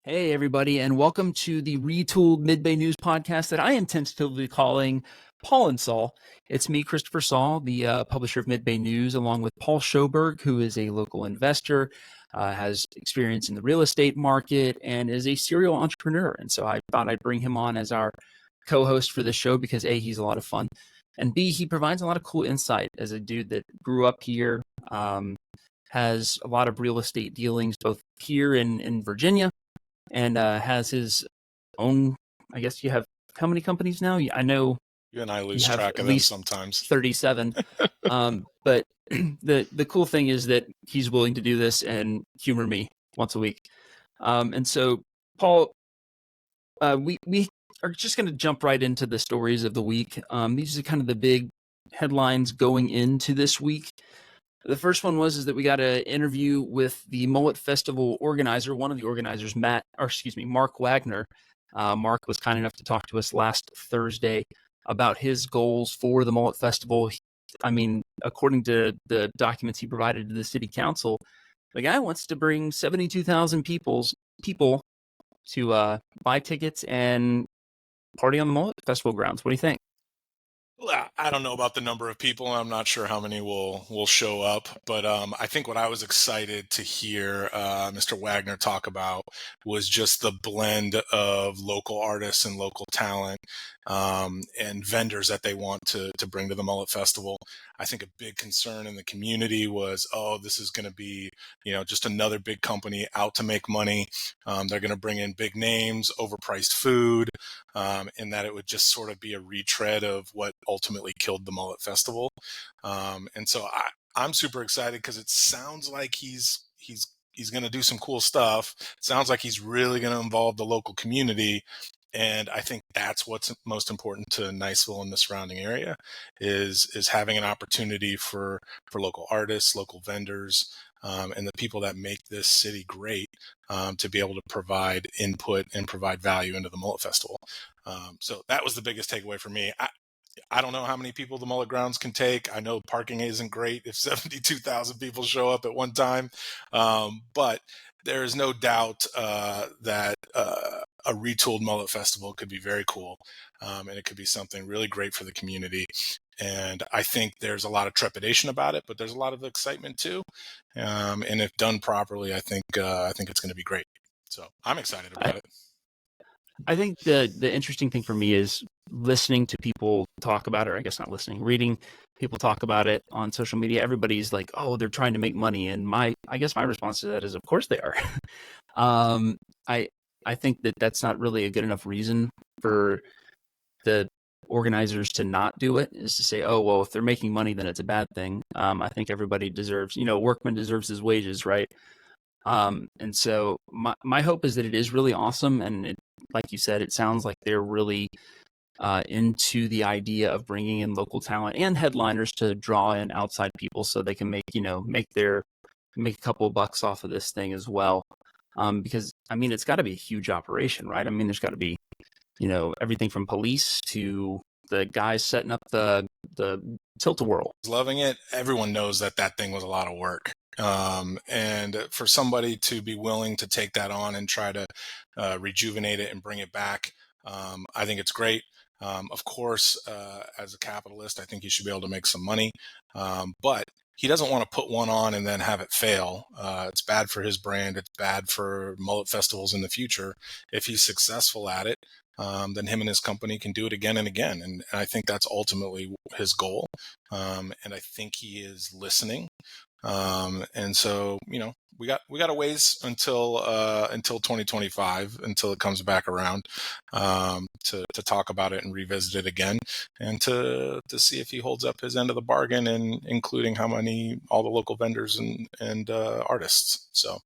Hey, everybody, and welcome to the Retooled Mid-Bay News podcast that I am tentatively calling Paul and Saul. It's me, Christopher Saul, the publisher of Mid-Bay News, along with Paul Sjoberg, who is a local investor, has experience in the real estate market, and is a serial entrepreneur. And so I thought I'd bring him on as our co-host for the show because A, he's a lot of fun, and B, he provides a lot of cool insight as a dude that grew up here, has a lot of real estate dealings both here in Virginia, and has his own, I guess you have how many companies now? I know you and I lose track of them sometimes. 37. But the cool thing is that he's willing to do this and humor me once a week. And so, Paul, we are just going to jump right into the stories of the week. These are kind of the big headlines going into this week. The first one is that we got an interview with the Mullet Festival organizer, one of the organizers, Mark Wagner. Mark was kind enough to talk to us last Thursday about his goals for the Mullet Festival. I mean, according to the documents he provided to the city council, the guy wants to bring 72,000 people to buy tickets and party on the Mullet Festival grounds. What do you think? I don't know about the number of people. I'm not sure how many will show up, but I think what I was excited to hear Mr. Wagner talk about was just the blend of local artists and local talent and vendors that they want to bring to the Mullet Festival. I think a big concern in the community was, this is going to be, just another big company out to make money. They're going to bring in big names, overpriced food, and that it would just sort of be a retread of what ultimately killed the Mullet Festival. And so I'm super excited because it sounds like he's going to do some cool stuff. It sounds like he's really going to involve the local community. And I think that's what's most important to Niceville and the surrounding area is having an opportunity for local artists, local vendors, and the people that make this city great to be able to provide input and provide value into the Mullet Festival. So that was the biggest takeaway for me. I don't know how many people the Mullet Grounds can take. I know parking isn't great if 72,000 people show up at one time, but there is no doubt that a retooled Mullet Festival could be very cool, and it could be something really great for the community. And I think there's a lot of trepidation about it, but there's a lot of excitement too. And if done properly, I think it's going to be great. So I'm excited about it. I think the interesting thing for me is listening to people talk about it, or I guess not listening, reading people talk about it on social media. Everybody's like, they're trying to make money. And I guess my response to that is, of course they are. I think that that's not really a good enough reason for the organizers to not do it, is to say, if they're making money, then it's a bad thing. I think everybody deserves, workman deserves his wages, right? And so my hope is that it is really awesome. And like you said, it sounds like they're really into the idea of bringing in local talent and headliners to draw in outside people so they can make a couple of bucks off of this thing as well. Because I mean, it's got to be a huge operation, right? I mean, there's got to be, everything from police to the guys setting up the tilt-a-whirl. Loving it. Everyone knows that thing was a lot of work. And for somebody to be willing to take that on and try to rejuvenate it and bring it back, I think it's great. Of course, as a capitalist, I think he should be able to make some money. But he doesn't want to put one on and then have it fail. It's bad for his brand. It's bad for mullet festivals in the future. If he's successful at it, then him and his company can do it again and again. And I think that's ultimately his goal. And I think he is listening. And so, we got a ways until 2025, until it comes back around, to talk about it and revisit it again, and to see if he holds up his end of the bargain, and including all the local vendors and artists. So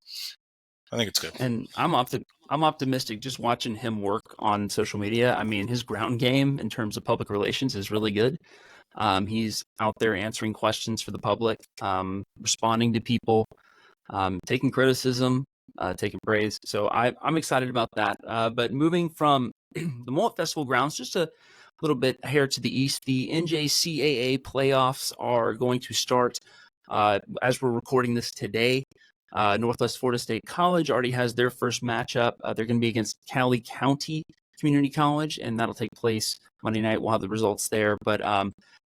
I think it's good. And I'm optimistic just watching him work on social media. I mean, his ground game in terms of public relations is really good. He's out there answering questions for the public, responding to people, taking criticism, taking praise. So I'm excited about that. But moving from the Mullet Festival grounds, just a little bit here to the east, the NJCAA playoffs are going to start as we're recording this today. Northwest Florida State College already has their first matchup. They're going to be against Cali County Community College, and that'll take place Monday night. We'll have the results there. But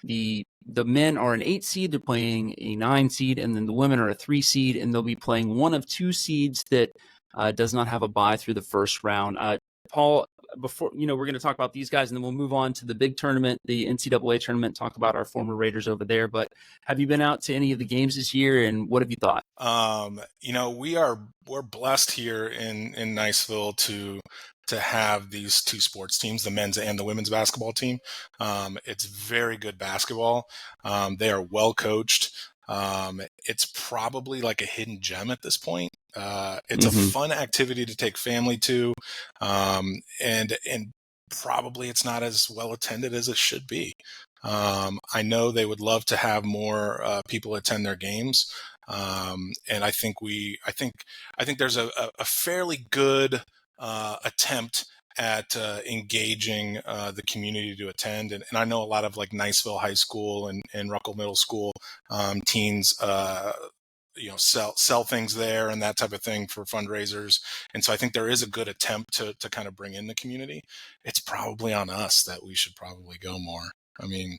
the men are an 8 seed. They're playing a 9 seed, and then the women are a 3 seed, and they'll be playing one of 2 seeds that does not have a bye through the first round. Paul, before we're going to talk about these guys, and then we'll move on to the big tournament, the NCAA tournament, talk about our former Raiders over there. But have you been out to any of the games this year, and what have you thought? We're blessed here in Niceville to have these 2 sports teams, the men's and the women's basketball team. It's very good basketball. They are well coached. It's probably like a hidden gem at this point. It's a fun activity to take family to, and probably it's not as well attended as it should be. I know they would love to have more people attend their games, and I think there's a fairly good attempt at engaging the community to attend, and I know a lot of like Niceville High School and Ruckle Middle School teens sell things there and that type of thing for fundraisers. And so I think there is a good attempt to kind of bring in the community. It's probably on us that we should probably go more. I mean,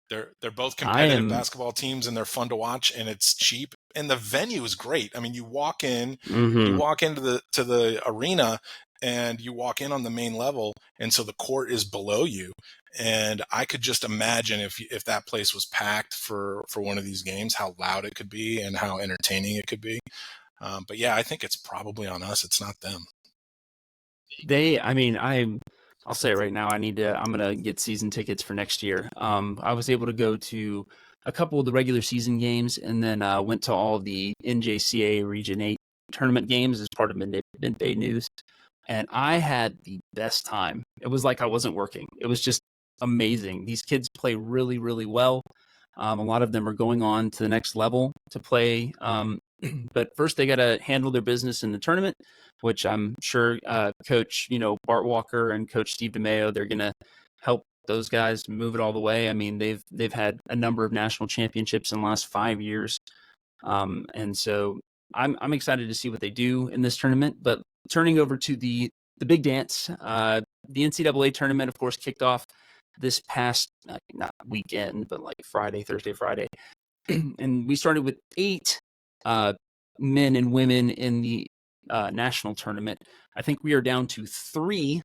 they're both competitive basketball teams, and they're fun to watch, and it's cheap, and the venue is great. I mean, you walk into the arena, and you walk in on the main level, and so the court is below you. And I could just imagine if that place was packed for one of these games, how loud it could be and how entertaining it could be. But yeah, I think it's probably on us. It's not them. I'll say it right now. I'm going to get season tickets for next year. I was able to go to a couple of the regular season games, and then went to all the NJCAA Region 8 tournament games as part of Midday News. And I had the best time. It was like I wasn't working. It was just amazing. These kids play really, really well. A lot of them are going on to the next level to play. But first they got to handle their business in the tournament, which I'm sure Coach, Bart Walker and Coach Steve DeMayo, they're going to help those guys move it all the way. I mean, they've had a number of national championships in the last 5 years. And so I'm excited to see what they do in this tournament. But turning over to the big dance, the NCAA tournament, of course, kicked off this past, not weekend, but like Thursday, Friday. And we started with 8 men and women in the national tournament. I think we are down to 3.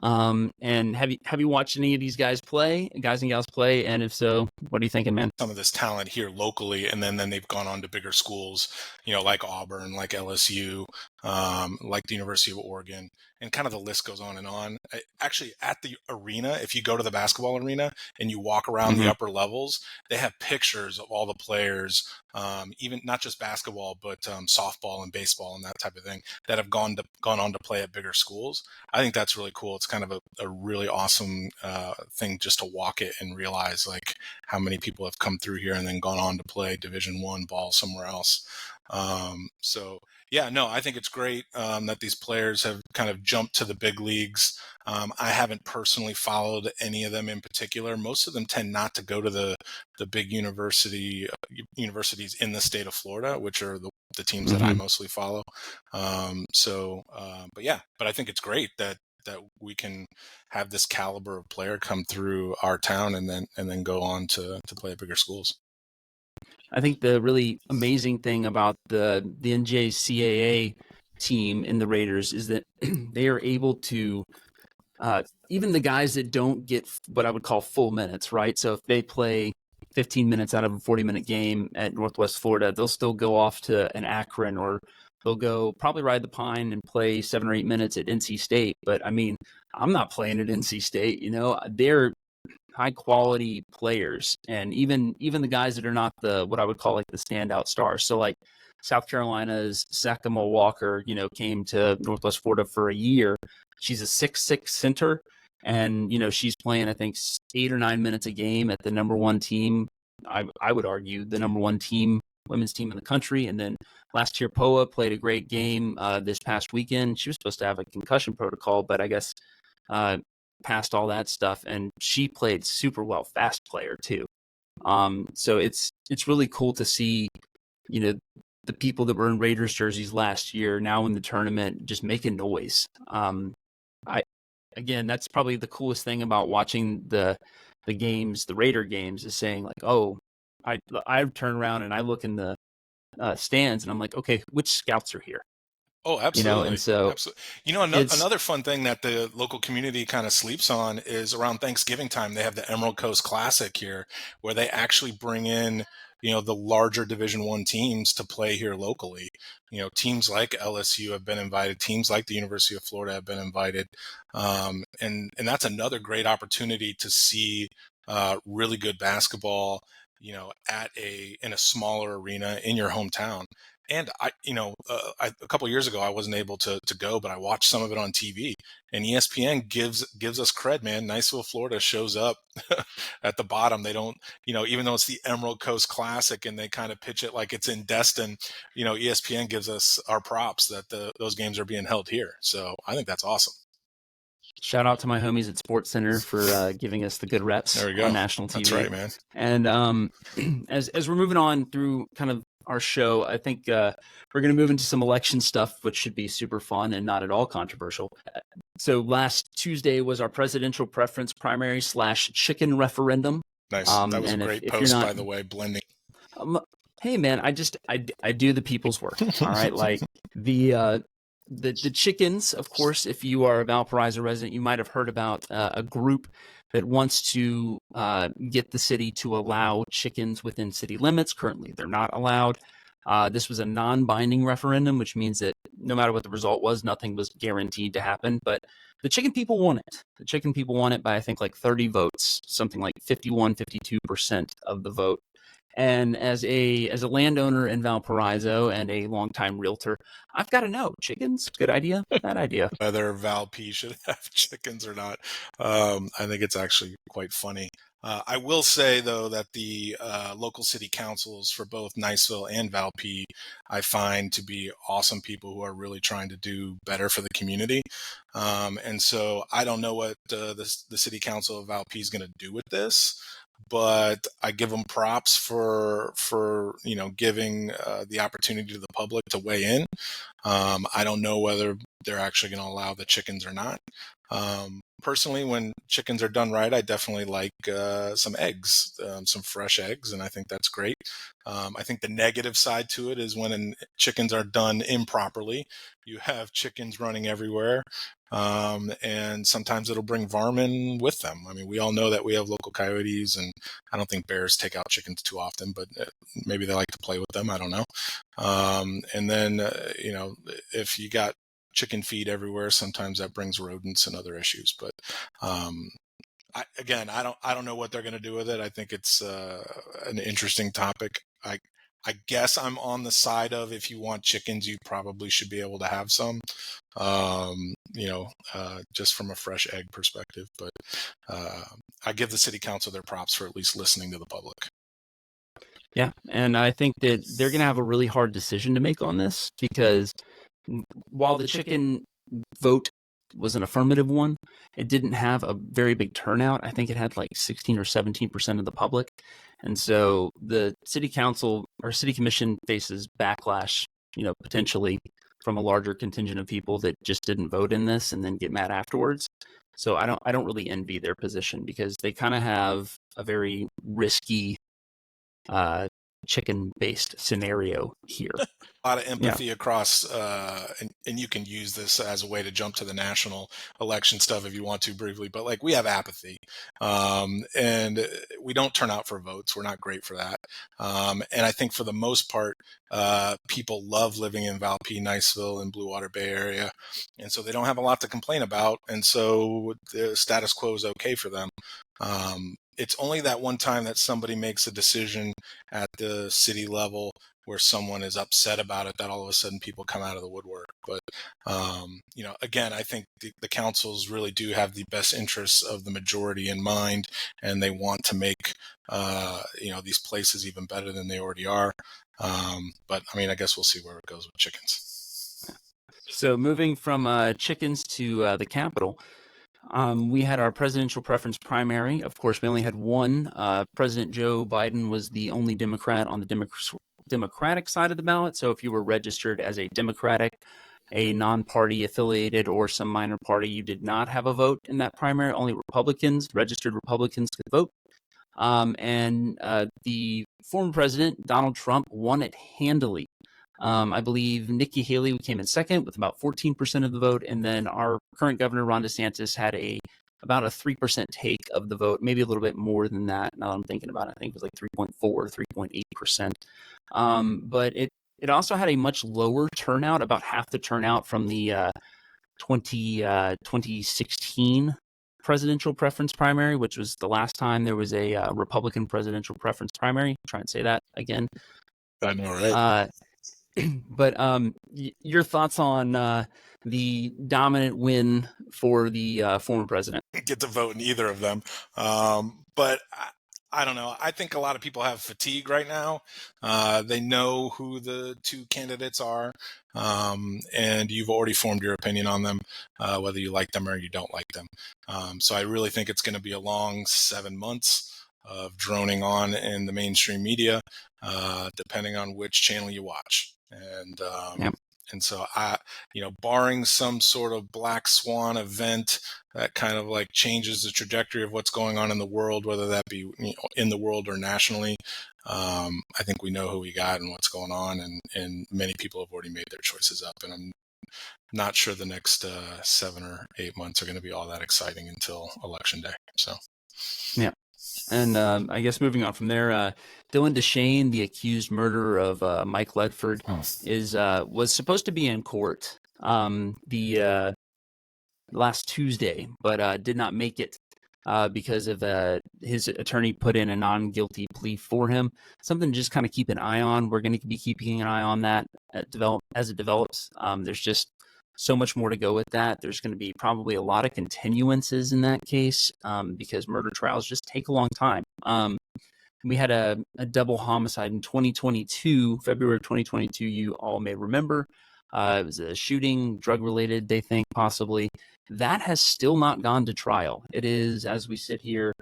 And have you watched any of these guys and gals play? And if so, what are you thinking, man? Some of this talent here locally, and then they've gone on to bigger schools, like Auburn, like LSU, like the University of Oregon, and kind of the list goes on and on. Actually, at the arena, if you go to the basketball arena and you walk around the upper levels, they have pictures of all the players, even not just basketball, but softball and baseball and that type of thing, that have gone on to play at bigger schools. I think that's really cool. It's kind of a really awesome thing just to walk it and realize like how many people have come through here and then gone on to play Division I ball somewhere else. So yeah, no, I think it's great that these players have kind of jumped to the big leagues. I haven't personally followed any of them in particular. Most of them tend not to go to the big universities in the state of Florida, which are the teams that I mostly follow. But I think it's great that we can have this caliber of player come through our town and then go on to play at bigger schools. I think the really amazing thing about the NJCAA team in the Raiders is that they are able to, even the guys that don't get what I would call full minutes, right? So if they play 15 minutes out of a 40-minute game at Northwest Florida, they'll still go off to an Akron, or they'll go probably ride the pine and play 7 or 8 minutes at NC State. But I mean, I'm not playing at NC State, they're high quality players, and even the guys that are not what I would call like the standout stars. So like South Carolina's Sakamo Walker, came to Northwest Florida for a year. She's a 6'6" center, and she's playing I think 8 or 9 minutes a game at the number 1 team. I would argue the number 1 team, women's team in the country. And then last year Poa played a great game this past weekend. She was supposed to have a concussion protocol, but I guess past all that stuff, and she played super well. Fast player too. So it's really cool to see the people that were in Raiders jerseys last year now in the tournament just making noise. Again, that's probably the coolest thing about watching the games, the Raider games, is saying like, oh, I turn around and I look in the stands and I'm like, okay, which scouts are here? Oh, And absolutely. so Absolutely. it's Another fun thing that the local community kind of sleeps on is around Thanksgiving time, they have the Emerald Coast Classic here where they actually bring in, the larger Division I teams to play here locally. Teams like LSU have been invited, teams like the University of Florida have been invited. And that's another great opportunity to see really good basketball, in a smaller arena in your hometown. And a couple of years ago, I wasn't able to go, but I watched some of it on TV. And ESPN gives us cred, man. Niceville, Florida shows up at the bottom. They don't, even though it's the Emerald Coast Classic, and they kind of pitch it like it's in Destin. ESPN gives us our props that those games are being held here. So I think that's awesome. shout out to my homies at Sports Center for giving us the good reps There we go. on national TV. That's right, man. And as we're moving on through kind of our show, I think we're going to move into some election stuff, which should be super fun and not at all controversial. So last Tuesday was our presidential preference primary / chicken referendum. Nice. That was a great post, by the way, blending. Hey man, I do the people's work. All right, like the chickens, of course. If you are a Valparaiso resident, you might have heard about a group that wants to get the city to allow chickens within city limits. Currently, they're not allowed. This was a non-binding referendum, which means that no matter what the result was, nothing was guaranteed to happen. But the chicken people want it. The chicken people want it by, I think, like 30 votes, something like 51, 52% of the vote. And as a landowner in Valparaiso and a longtime realtor, I've got to know, chickens, good idea, bad idea. Whether Val P should have chickens or not, I think it's actually quite funny. I will say, though, that the local city councils for both Niceville and Val P, I find to be awesome people who are really trying to do better for the community. And so I don't know what the city council of Val P is going to do with this, but I give them props for giving the opportunity to the public to weigh in. I don't know whether they're actually going to allow the chickens or not. Personally, when chickens are done right, I definitely like some eggs, some fresh eggs, and I think that's great. I think the negative side to it is when chickens are done improperly. You have chickens running everywhere, and sometimes it'll bring varmint with them. I mean, we all know that we have local coyotes, and I don't think bears take out chickens too often, but maybe they like to play with them. I don't know. And then, if you got chicken feed everywhere, sometimes that brings rodents and other issues. But I don't know what they're going to do with it. I think it's an interesting topic. I guess I'm on the side of, if you want chickens, you probably should be able to have some, just from a fresh egg perspective. But I give the city council their props for at least listening to the public. Yeah, and I think that they're going to have a really hard decision to make on this, because while the chicken vote was an affirmative one, it didn't have a very big turnout. I think it had like 16 or 17% of the public. And so the city council or city commission faces backlash, potentially from a larger contingent of people that just didn't vote in this and then get mad afterwards. So I don't really envy their position, because they kind of have a very risky chicken-based scenario here. A lot of empathy across, and you can use this as a way to jump to the national election stuff if you want to briefly, but like, we have apathy, and we don't turn out for votes. We're not great for that. And I think for the most part, people love living in Val P, Niceville, and Blue Water Bay Area. And so they don't have a lot to complain about. And so the status quo is okay for them. It's only that one time that somebody makes a decision at the city level where someone is upset about it, that all of a sudden people come out of the woodwork. But, again, I think the councils really do have the best interests of the majority in mind, and they want to make, these places even better than they already are. But I mean, I guess we'll see where it goes with chickens. So moving from chickens to the Capitol, we had our presidential preference primary. Of course, we only had one. President Joe Biden was the only Democrat on the Democratic side of the ballot. So if you were registered as a Democratic, a non-party affiliated, or some minor party, you did not have a vote in that primary. Only registered Republicans could vote. And the former president, Donald Trump, won it handily. I believe Nikki Haley came in second with about 14% of the vote. And then our current governor, Ron DeSantis, had about a 3% take of the vote, maybe a little bit more than that. Now that I'm thinking about it, I think it was like 3.4, 3.8%. But it also had a much lower turnout, about half the turnout from the 2016 presidential preference primary, which was the last time there was a Republican presidential preference primary. Try and say that again. I know, right? But your thoughts on the dominant win for the former president? Get to vote in either of them. But I don't know. I think a lot of people have fatigue right now. They know who the two candidates are, and you've already formed your opinion on them, whether you like them or you don't like them. So I really think it's going to be a long 7 months of droning on in the mainstream media, depending on which channel you watch. And Yep. and so barring some sort of black swan event that kind of like changes the trajectory of what's going on in the world, whether that be in the world or nationally, I think we know who we got and what's going on, and many people have already made their choices up. And I'm not sure the next 7 or 8 months are going to be all that exciting until Election Day. So, yeah. And I guess moving on from there, Dylan DesChaine, the accused murderer of Mike Ledford, was supposed to be in court the last Tuesday, but did not make it because of his attorney put in a non-guilty plea for him. Something to just kind of keep an eye on. We're going to be keeping an eye on that as it develops. There's just so much more to go with that. There's going to be probably a lot of continuances in that case because murder trials just take a long time. We had a double homicide in 2022, February of 2022, you all may remember. It was a shooting, drug-related, they think, possibly. That has still not gone to trial. It is, as we sit here,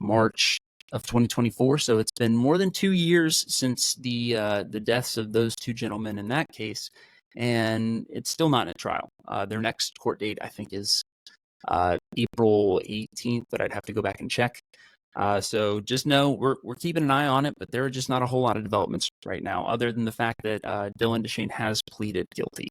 March of 2024, so it's been more than 2 years since the deaths of those two gentlemen in that case, and it's still not in a trial. Their next court date, I think, is April 18th, but I'd have to go back and check. So just know we're keeping an eye on it, but there are just not a whole lot of developments right now, other than the fact that Dylan DesChaine has pleaded guilty.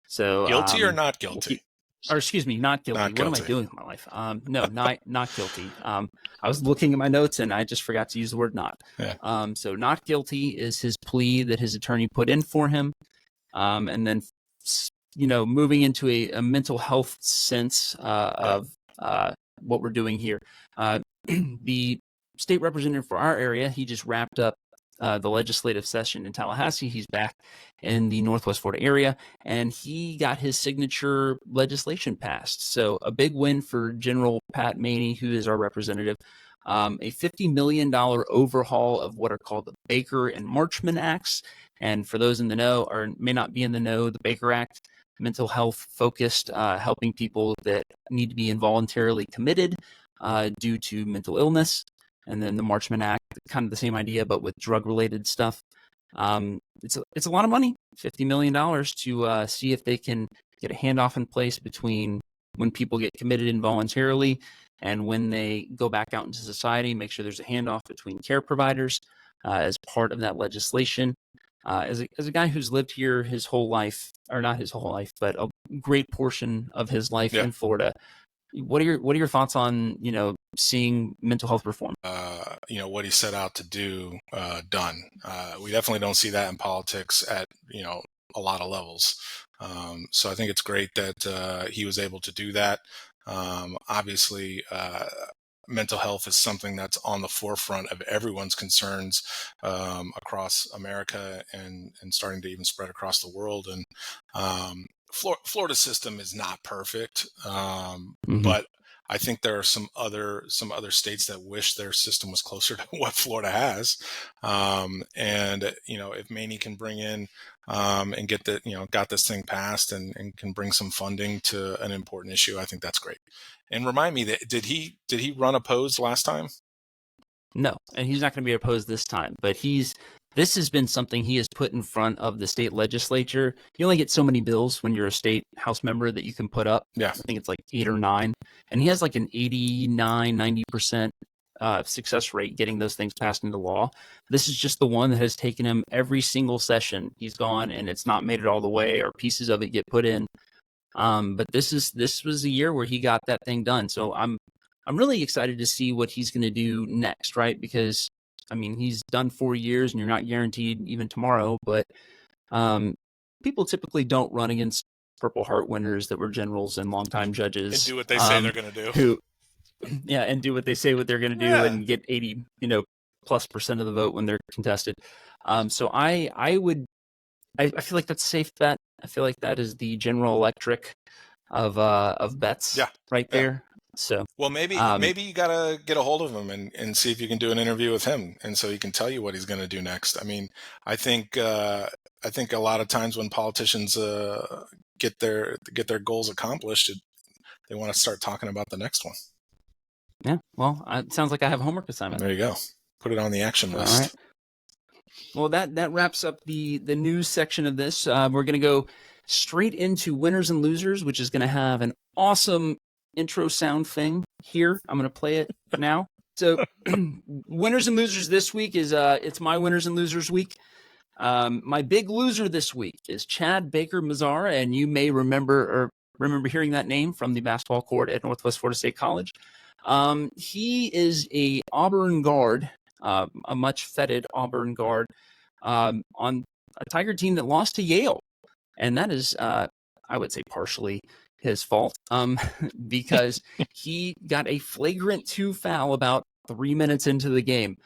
So guilty or not guilty? Excuse me, not guilty. Not what am I doing with my life? No, not guilty. I was looking at my notes and I just forgot to use the word not. Yeah. So not guilty is his plea that his attorney put in for him. And then, moving into a mental health sense of what we're doing here. The state representative for our area, he just wrapped up the legislative session in Tallahassee. He's back in the Northwest Florida area, and he got his signature legislation passed. So a big win for General Pat Maney, who is our representative. A $50 million overhaul of what are called the Baker and Marchman Acts. And for those in the know or may not be in the know, the Baker Act, mental health focused, helping people that need to be involuntarily committed due to mental illness. And then the Marchman Act, kind of the same idea, but with drug-related stuff. It's a lot of money, $50 million, to see if they can get a handoff in place between when people get committed involuntarily and when they go back out into society. Make sure there's a handoff between care providers as part of that legislation. As a guy who's lived here his whole life, or not his whole life, but a great portion of his life in Florida, what are your thoughts on seeing mental health reform? What he set out to do done. We definitely don't see that in politics at a lot of levels. So I think it's great that he was able to do that. Obviously, mental health is something that's on the forefront of everyone's concerns across America and starting to even spread across the world. And Florida's system is not perfect, but I think there are some other states that wish their system was closer to what Florida has. And if Maney can bring in and got this thing passed and can bring some funding to an important issue, I think that's great. And remind me, that did he run opposed last time? No, and he's not going to be opposed this time. But he's this has been something he has put in front of the state legislature. You only get so many bills when you're a state House member that you can put up. Yeah. I think it's like 8 or 9. And he has like an 89, 90% success rate getting those things passed into law. This is just the one that has taken him every single session he's gone, and it's not made it all the way, or pieces of it get put in. But this was a year where he got that thing done. So I'm really excited to see what he's going to do next, right? Because I mean, he's done 4 years, and you're not guaranteed even tomorrow. But people typically don't run against Purple Heart winners that were generals and longtime judges And do what they say they're going to do. And do what they say what they're going to do, and get 80 plus% of the vote when they're contested. So I feel like that's a safe bet. I feel like that is the General Electric of bets, right there. So well, maybe you gotta get a hold of him and see if you can do an interview with him, and so he can tell you what he's going to do next. I mean, I think a lot of times when politicians get their goals accomplished, they want to start talking about the next one. Yeah, well, it sounds like I have a homework assignment. There you go. Put it on the action list. All right. Well, that wraps up the news section of this. We're going to go straight into winners and losers, which is going to have an awesome intro sound thing here. I'm going to play it now. So winners and losers this week is it's my winners and losers week. My big loser this week is Chad Baker-Mazara, and you may remember hearing that name from the basketball court at Northwest Florida State College. He is a Auburn guard, a much feted Auburn guard, on a Tiger team that lost to Yale, and that is I would say partially his fault, because he got a flagrant 2 foul about 3 minutes into the game,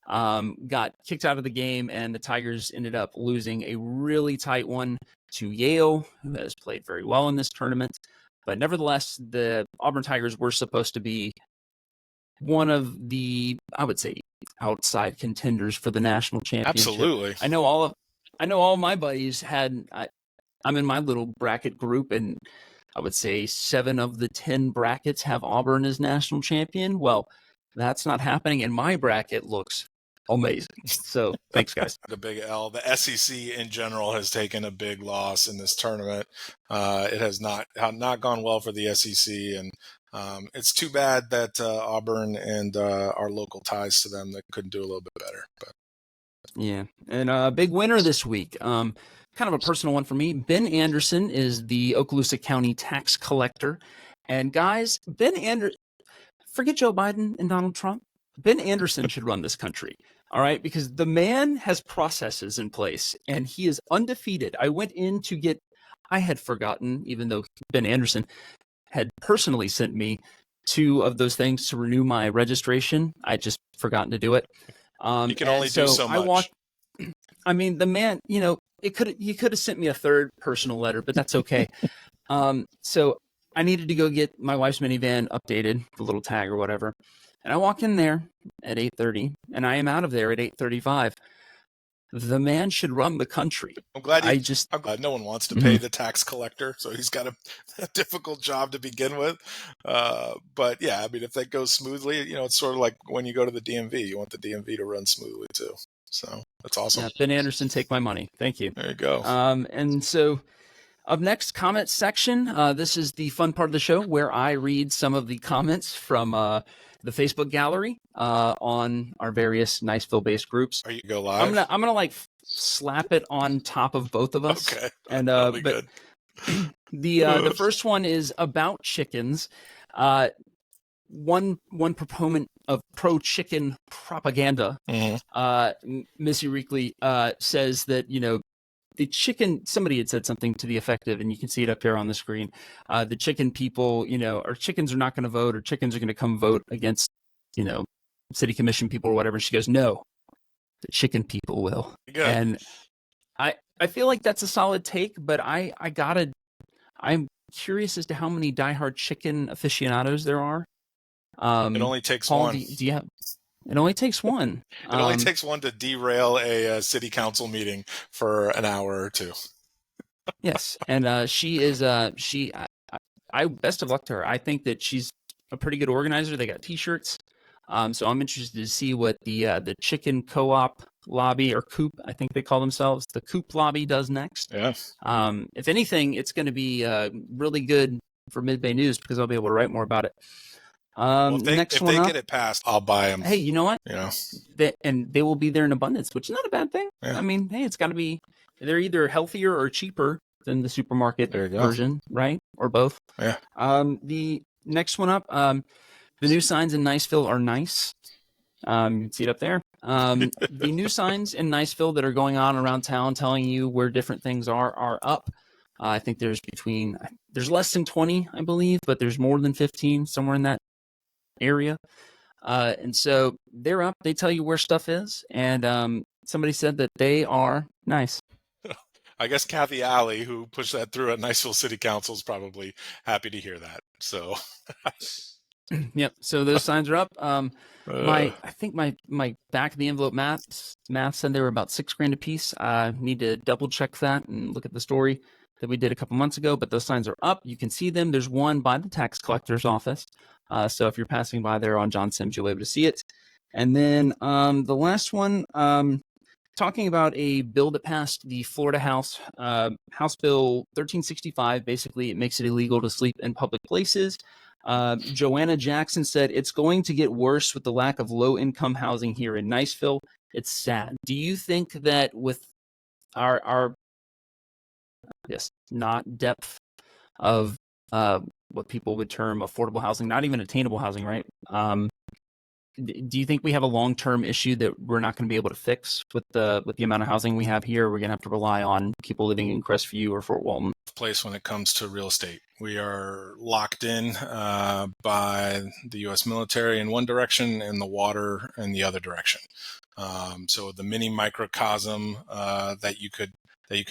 got kicked out of the game, and the Tigers ended up losing a really tight one to Yale, who has played very well in this tournament. But nevertheless, the Auburn Tigers were supposed to be one of the, I would say, outside contenders for the national championship. Absolutely. I know all my buddies had. I'm in my little bracket group, and I would say 7 of the 10 brackets have Auburn as national champion. Well, that's not happening, and my bracket looks amazing. So thanks, guys. The big L. The SEC in general has taken a big loss in this tournament. It has not gone well for the SEC, and it's too bad that Auburn and our local ties to them that couldn't do a little bit better. But yeah, and a big winner this week. Kind of a personal one for me. Ben Anderson is the Okaloosa County tax collector. And guys, forget Joe Biden and Donald Trump. Ben Anderson should run this country. All right, because the man has processes in place and he is undefeated. I went in to I had forgotten, even though Ben Anderson had personally sent me 2 of those things to renew my registration. I just forgotten to do it. You can only do so much. I mean, the man, he could have sent me a 3rd personal letter, but that's okay. So I needed to go get my wife's minivan updated, the little tag or whatever. And I walk in there at 8:30, and I am out of there at 8:35. The man should run the country. I'm glad no one wants to pay the tax collector, so he's got a difficult job to begin with. But yeah, I mean, if that goes smoothly, it's sort of like when you go to the DMV, you want the DMV to run smoothly too. So that's awesome. Yeah, Ben Anderson, take my money. Thank you. There you go. And so up next, comment section. This is the fun part of the show where I read some of the comments from the Facebook gallery on our various Niceville-based groups. Are you go live? I'm gonna like slap it on top of both of us. Okay. And but good. The first one is about chickens. One proponent of pro-chicken propaganda, Missy Reekley, says that the chicken. Somebody had said something to the effect of, and you can see it up here on the screen. The chicken people, or chickens are not going to vote, or chickens are going to come vote against, city commission people or whatever. And she goes, no, the chicken people will. Good. And I feel like that's a solid take, but I'm curious as to how many diehard chicken aficionados there are. It only takes Paul, one. Do you have? It only takes one. It only takes one to derail a city council meeting for an hour or 2. Yes, and she is. I best of luck to her. I think that she's a pretty good organizer. They got T-shirts, so I'm interested to see what the chicken co-op lobby, or Coop, I think they call themselves. The Coop lobby does next. Yeah. If anything, it's going to be really good for Mid-Bay News because I'll be able to write more about it. Well, if they up, get it passed, I'll buy them. Hey, you know what? You know, and they will be there in abundance, which is not a bad thing. Yeah. I mean, hey, it's got to be. They're either healthier or cheaper than the supermarket There you go. version, right? Or both. Yeah. The next one up, the new signs in Niceville are nice. You can see it up there. The new signs in Niceville that are going on around town telling you where different things are up. I think there's less than 20, I believe, but there's more than 15 somewhere in that area. And so they're up. They tell you where stuff is. And somebody said that they are nice. I guess Kathy Alley, who pushed that through at Niceville City Council, is probably happy to hear that. So, yep. So those signs are up. I think my back of the envelope math said they were about $6,000 a piece. I need to double check that and look at the story that we did a couple months ago. But those signs are up. You can see them. There's one by the tax collector's office. So if you're passing by there on John Sims, you'll be able to see it. And then the last one. Talking about a bill that passed the Florida House, House Bill 1365. Basically, it makes it illegal to sleep in public places. Joanna Jackson said it's going to get worse with the lack of low-income housing here in Niceville. It's sad. Do you think that with our not depth of what people would term affordable housing, not even attainable housing, right? Do you think we have a long-term issue that we're not going to be able to fix with the amount of housing we have here? We're going to have to rely on people living in Crestview or Fort Walton. Place when it comes to real estate, we are locked in by the U.S. military in one direction and the water in the other direction. So the mini microcosm that you could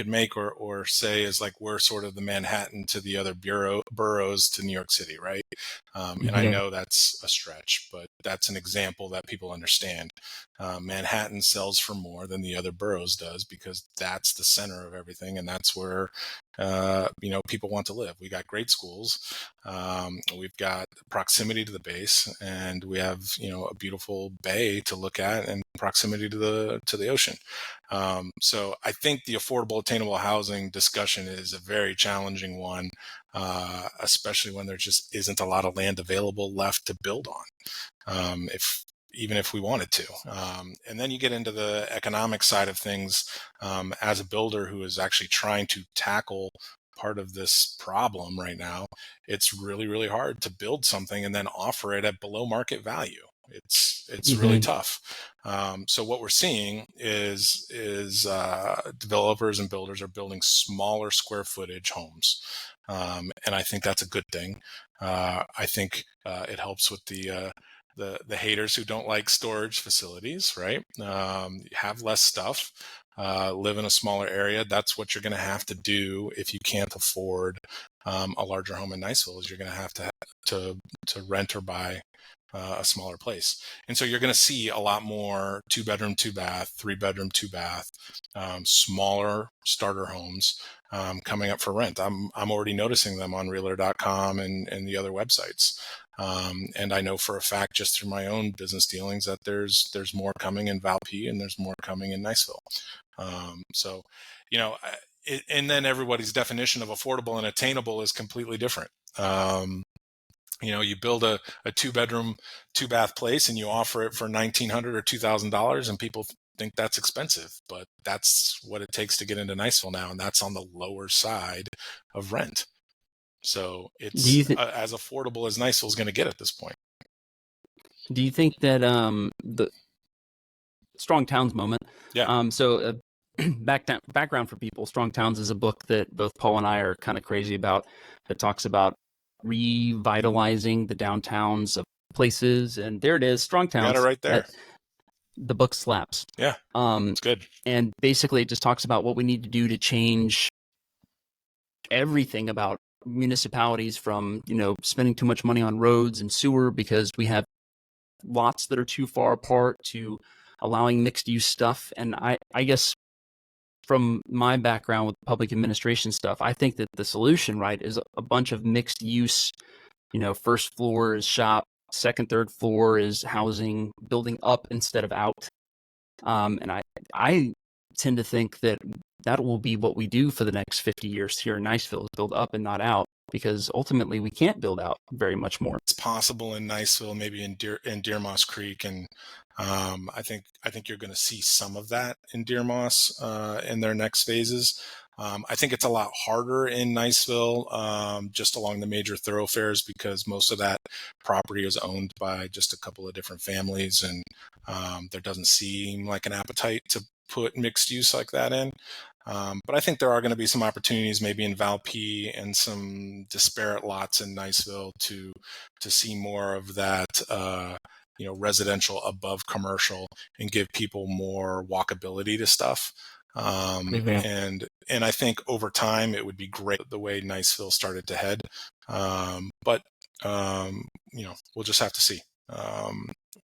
make or say is like we're sort of the Manhattan to the other boroughs to New York City, right? And I know that's a stretch, but that's an example that people understand. Manhattan sells for more than the other boroughs does because that's the center of everything, and that's where people want to live. We got great schools, we've got proximity to the base, and we have a beautiful bay to look at and proximity to the ocean. So I think the affordable attainable housing discussion is a very challenging one, especially when there just isn't a lot of land available left to build on, even if we wanted to. And then you get into the economic side of things. As a builder who is actually trying to tackle part of this problem right now, it's really, really hard to build something and then offer it at below market value. It's really tough. So what we're seeing is developers and builders are building smaller square footage homes. And I think that's a good thing. I think it helps with the haters who don't like storage facilities, right? Have less stuff, live in a smaller area. That's what you're going to have to do if you can't afford a larger home in Niceville. Is you're going to have to rent or buy a smaller place. And so you're going to see a lot more 2-bedroom, 2-bath, 3-bedroom, 2-bath, smaller starter homes coming up for rent. I'm already noticing them on realtor.com and the other websites. And I know for a fact, just through my own business dealings, that there's more coming in Valpy and there's more coming in Niceville. And then everybody's definition of affordable and attainable is completely different. You build a 2-bedroom, 2-bath place and you offer it for $1,900 or $2,000, and people think that's expensive, but that's what it takes to get into Niceville now, and that's on the lower side of rent. So it's as affordable as Niceville is going to get at this point. Do you think that the Strong Towns moment? Yeah. Background for people. Strong Towns is a book that both Paul and I are kind of crazy about. That talks about revitalizing the downtowns of places, and there it is, Strong Towns. Got it right there. The book slaps. Yeah, it's good. And basically, it just talks about what we need to do to change everything about municipalities, from spending too much money on roads and sewer because we have lots that are too far apart, to allowing mixed use stuff. And I guess from my background with public administration stuff, I think that the solution, right, is a bunch of mixed use. First floor is shop, second, third floor is housing, building up instead of out. And I tend to think that will be what we do for the next 50 years here in Niceville, is build up and not out, because ultimately we can't build out very much more. It's possible in Niceville, maybe in Deer Moss Creek, and I think you're going to see some of that in Deer Moss in their next phases. I think it's a lot harder in Niceville, just along the major thoroughfares, because most of that property is owned by just a couple of different families, and there doesn't seem like an appetite to put mixed use like that in. But I think there are going to be some opportunities maybe in Valpy and some disparate lots in Niceville to see more of that, residential above commercial, and give people more walkability to stuff. And I think over time it would be great the way Niceville started to head. But we'll just have to see.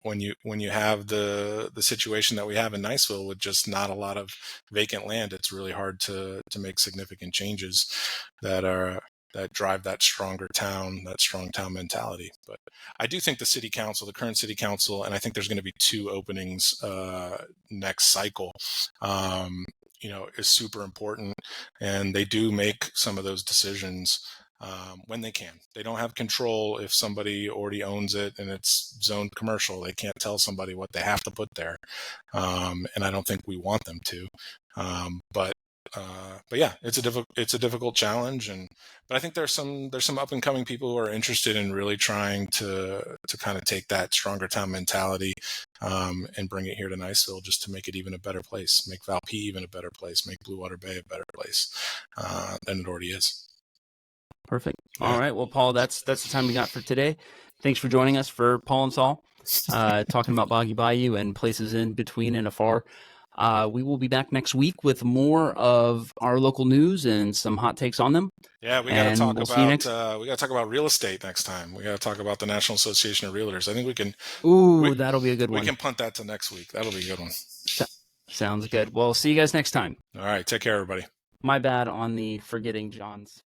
When you have the situation that we have in Niceville with just not a lot of vacant land, it's really hard to make significant changes that drive that strong town mentality. But I do think the current city council, and I think there's going to be 2 openings next cycle, is super important, and they do make some of those decisions when they can. They don't have control if somebody already owns it and it's zoned commercial. They can't tell somebody what they have to put there, and I don't think we want them to. But yeah, it's a difficult challenge, but I think there's some up and coming people who are interested in really trying to kind of take that stronger town mentality and bring it here to Niceville, just to make it even a better place, make Valpy even a better place, make Blue Water Bay a better place than it already is. Perfect. Yeah. All right. Well, Paul, that's the time we got for today. Thanks for joining us for Paul and Saul, talking about Boggy Bayou and places in between and afar. We will be back next week with more of our local news and some hot takes on them. Yeah, we got to talk about real estate next time. We got to talk about the National Association of Realtors. I think we can. That'll be a good one. We can punt that to next week. That'll be a good one. Sounds good. Well, see you guys next time. All right. Take care, everybody. My bad on the forgetting John's